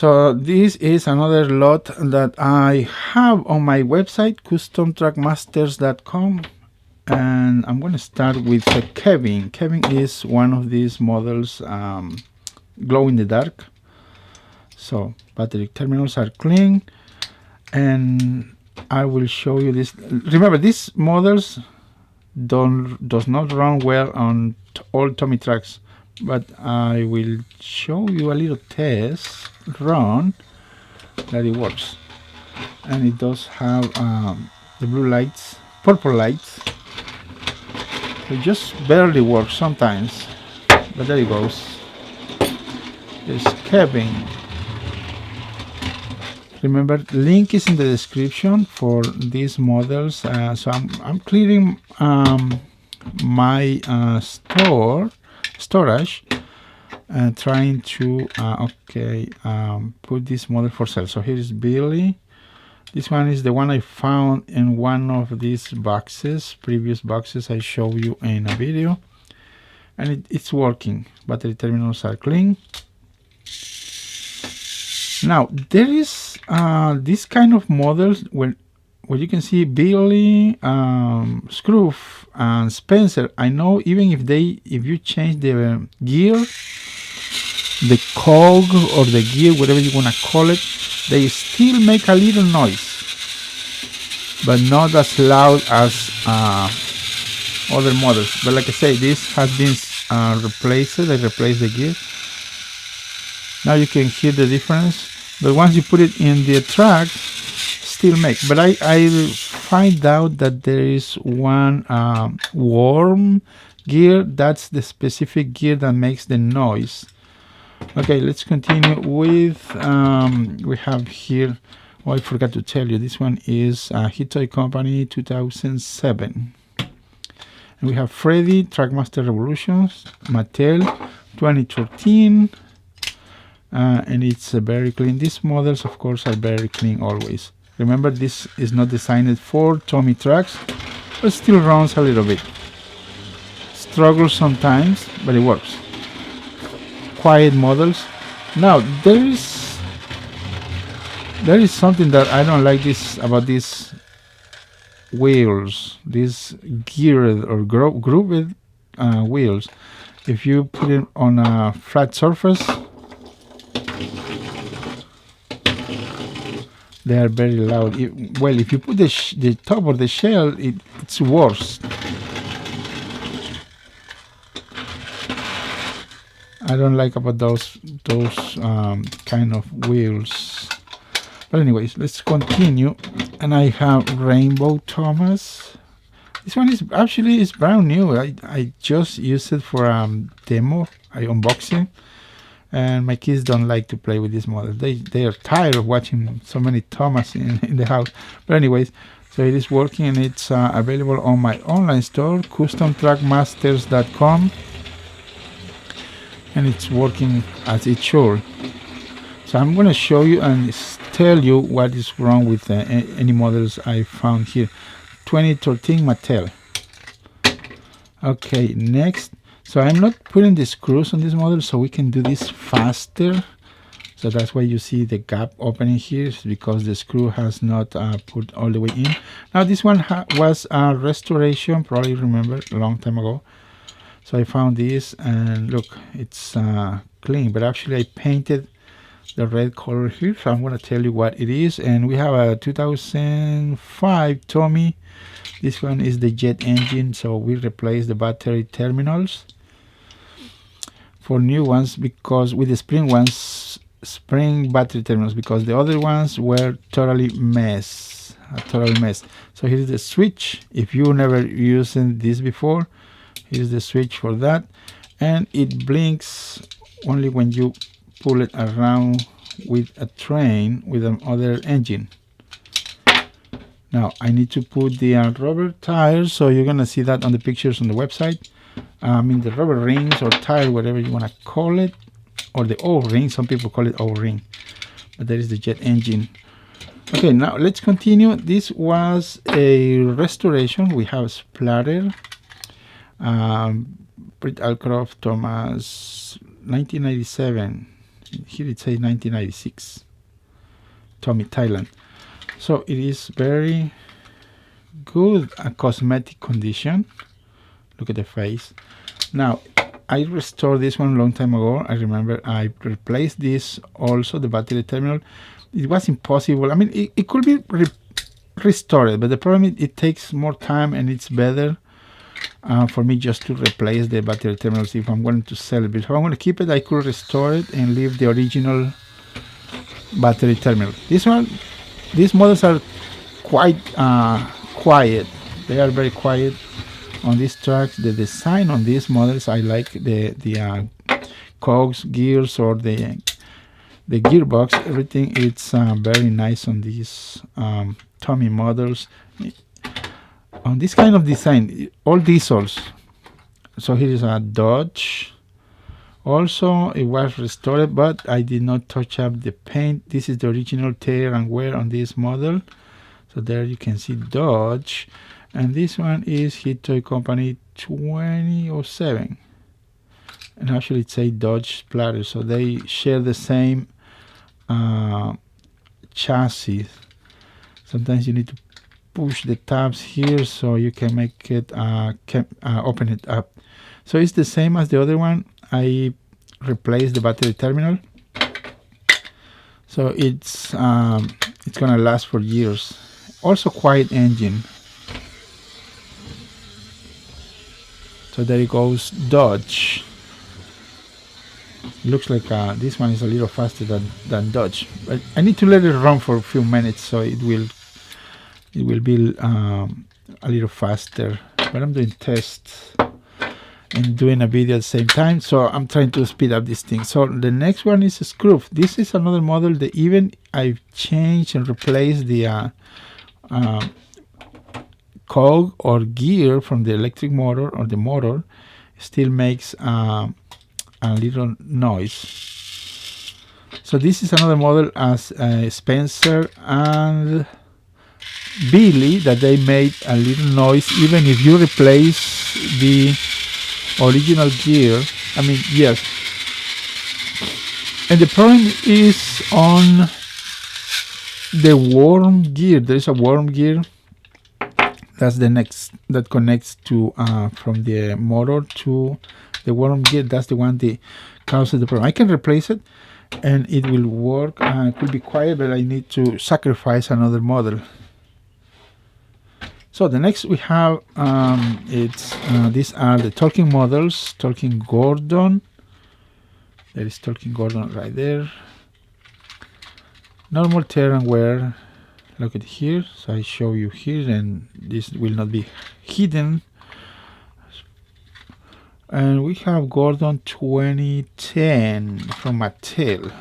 So this is another lot that I have on my website, customtrackmasters.com, and I'm going to start with Kevin. Kevin is one of these models, glow in the dark. So battery terminals are clean, and I will show you this. Remember, these models does not run well on all Tomy tracks, but I will show you a little test run that it works, and it does have the blue lights, purple lights. It just barely works sometimes, but there it goes. There's Kevin. Remember, link is in the description for these models. So I'm clearing my storage and trying to put this model for sale. So here is Billy. This one is the one I found in one of these boxes, previous boxes I showed you in a video, and it's working. Battery terminals are clean. Now there is this kind of models where you can see Billy, Scroof, and Spencer. I know even if you change the gear, the cog or the gear, whatever you want to call it, they still make a little noise, but not as loud as other models. But like I say, this has been replaced. I replaced the gear. Now you can hear the difference, but once you put it in the track, still make. But I find out that there is one worm gear. That's the specific gear that makes the noise. Okay, let's continue with we have here, I forgot to tell you, this one is Hitoy Company 2007. And we have Freddie, Trackmaster Revolutions, Mattel 2013. And it's very clean. These models, of course, are very clean always. Remember, this is not designed for Tomy tracks, but still runs a little bit. Struggles sometimes, but it works. Quiet models. Now there is something that I don't like about these wheels, these geared or grooved wheels. If you put it on a flat surface, they are very loud. Well, if you put the top of the shell, it's worse. I don't like about those kind of wheels. But anyways, let's continue. And I have Rainbow Thomas. This one is actually brand new. I just used it for demo. I unboxing. And my kids don't like to play with this model. They are tired of watching so many Thomas in the house. But anyways, so it is working, and it's available on my online store, customtrackmasters.com, and it's working as it should. So I'm going to show you and tell you what is wrong with any models I found here. 2013 Mattel. Okay, next. So I'm not putting the screws on this model, so we can do this faster. So that's why you see the gap opening here, is because the screw has not put all the way in. Now this one was a restoration, probably remember, a long time ago. So I found this, and look, it's clean, but actually I painted the red color here. So I'm going to tell you what it is. And we have a 2005 Tomy. This one is the jet engine, so we replaced the battery terminals for new ones, because with the spring battery terminals, because the other ones were totally mess. So here's the switch. If you never used this before, here's the switch for that, and it blinks only when you pull it around with a train with another engine. Now I need to put the rubber tires, so you're gonna see that on the pictures on the website. I mean the rubber rings or tire, whatever you want to call it, or the O-ring. Some people call it O-ring, but that is the jet engine. Okay, now let's continue. This was a restoration. We have Splatter, Britt Alcroft Thomas, 1997. Here it says 1996. Tomy, Thailand. So it is very good cosmetic condition. Look at the face. Now I restored this one a long time ago. I remember I replaced this also, the battery terminal. It was impossible. I mean, it could be restored, but the problem is it takes more time, and it's better for me just to replace the battery terminals if I'm going to sell it. But if I'm going to keep it, I could restore it and leave the original battery terminal. These models are quite quiet. They are very quiet on these tracks. The design on these models, I like the cogs, gears, or the gearbox. Everything it's very nice on these Tomy models. On this kind of design, all diesels. So here is a Dodge. Also, it was restored, but I did not touch up the paint. This is the original tear and wear on this model. So there you can see Dodge. And this one is Hit Toy Company 2007. And actually it says Dodge Splatter. So they share the same chassis. Sometimes you need to push the tabs here so you can make it open it up. So it's the same as the other one. I replaced the battery terminal, so it's gonna last for years. Also quiet engine. So there it goes, Dodge. Looks like this one is a little faster than Dodge, but I need to let it run for a few minutes so it will be a little faster. But I'm doing tests and doing a video at the same time, so I'm trying to speed up this thing. So the next one is a Scroof. This is another model that even I've changed and replaced the cog or gear from the electric motor, or the motor still makes a little noise. So this is another model as Spencer and Billy, that they made a little noise even if you replace the original gear. I mean, yes. And the problem is on the worm gear. There is a worm gear. That's the next that connects to from the motor to the worm gear. That's the one that causes the problem. I can replace it and it will work. It could be quiet, but I need to sacrifice another model. So the next we have these are the talking models. Talking Gordon. There is Talking Gordon right there. Normal tear and wear. Look at here. So I show you here, and this will not be hidden. And we have Gordon 2010 from Mattel.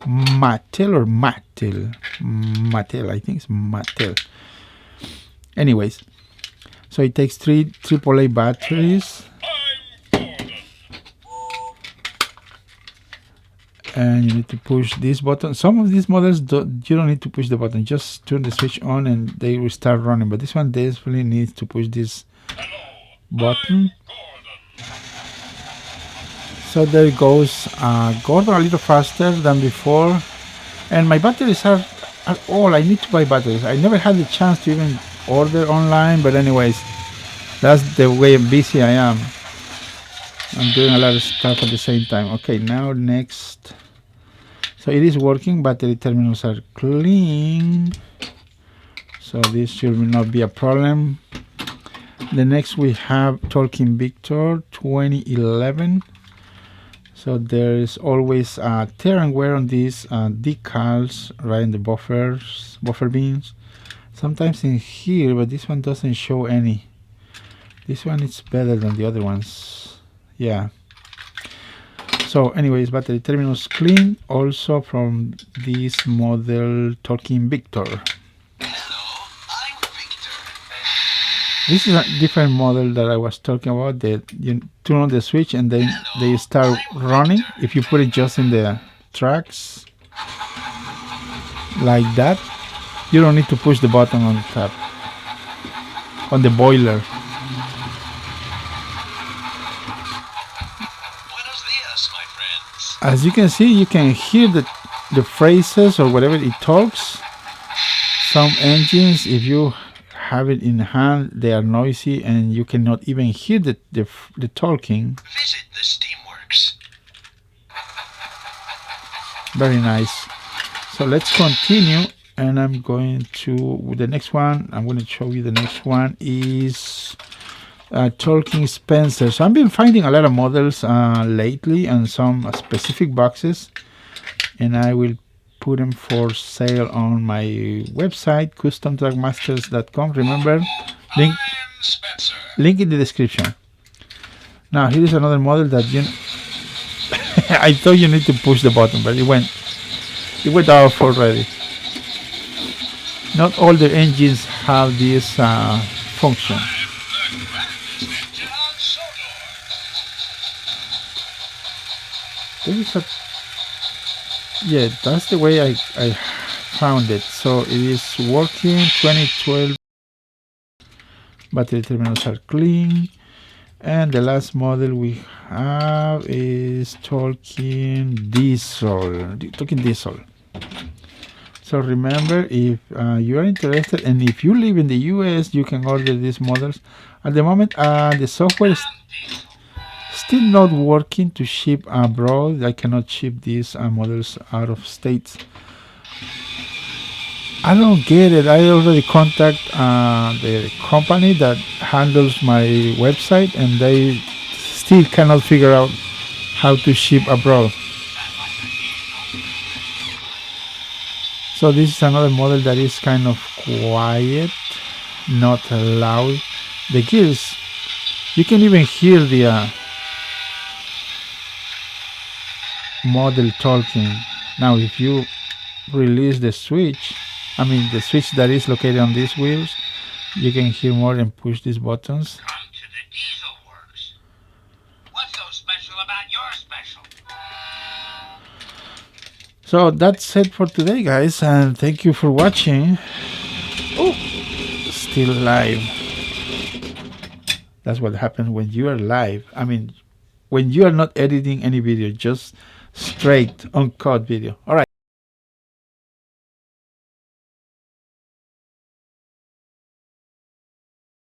Mattel or Mattel? Mattel, I think it's Mattel. Anyways, so it takes 3 AAA batteries, and you need to push this button. Some of these models you don't need to push the button, just turn the switch on and they will start running, but this one definitely needs to push this button. So there it goes, Gordon a little faster than before, and my batteries are all. I need to buy batteries. I never had the chance to even order online, but anyways, that's the way busy I am. I'm doing a lot of stuff at the same time. Okay, now next. So it is working. Battery terminals are clean, so this should not be a problem. The next we have Talking Victor 2011. So there is always tear and wear on these decals right in the buffer beams. Sometimes in here, but this one doesn't show any. This one is better than the other ones. Yeah. So anyways, battery terminals clean. Also from this model Talking Victor. Hello, I'm Victor. This is a different model that I was talking about. That you turn on the switch and then they start running. If you put it just in the tracks like that, you don't need to push the button on the top, on the boiler. Buenos dias, my friends. As you can see, you can hear the phrases or whatever it talks. Some engines, if you have it in hand, they are noisy and you cannot even hear the talking. Visit the Steamworks. Very nice. So let's continue, and I'm going to the next one. I'm going to show you the next one is talking Spencer. So I've been finding a lot of models lately and some specific boxes, and I will put them for sale on my website, customtrackmasters.com. Remember, link in the description. Now here is another model that you I thought you need to push the button, but it went off already. Not all the engines have this function. There is a yeah, that's the way I found it. So it is working. 2012 battery terminals are clean, and the last model we have is talking diesel. So remember, if you are interested and if you live in the US, you can order these models. At the moment, the software is still not working to ship abroad. I cannot ship these models out of states. I don't get it. I already contact the company that handles my website, and they still cannot figure out how to ship abroad. So this is another model that is kind of quiet, not loud. The gears, you can even hear the model talking. Now if you release the switch, the switch that is located on these wheels, you can hear more and push these buttons. Come to the Diesel Works. What's so special about your special? So that's it for today, guys, and thank you for watching. Oh, still live. That's what happens when you are live. When you are not editing any video, just straight uncut video. All right.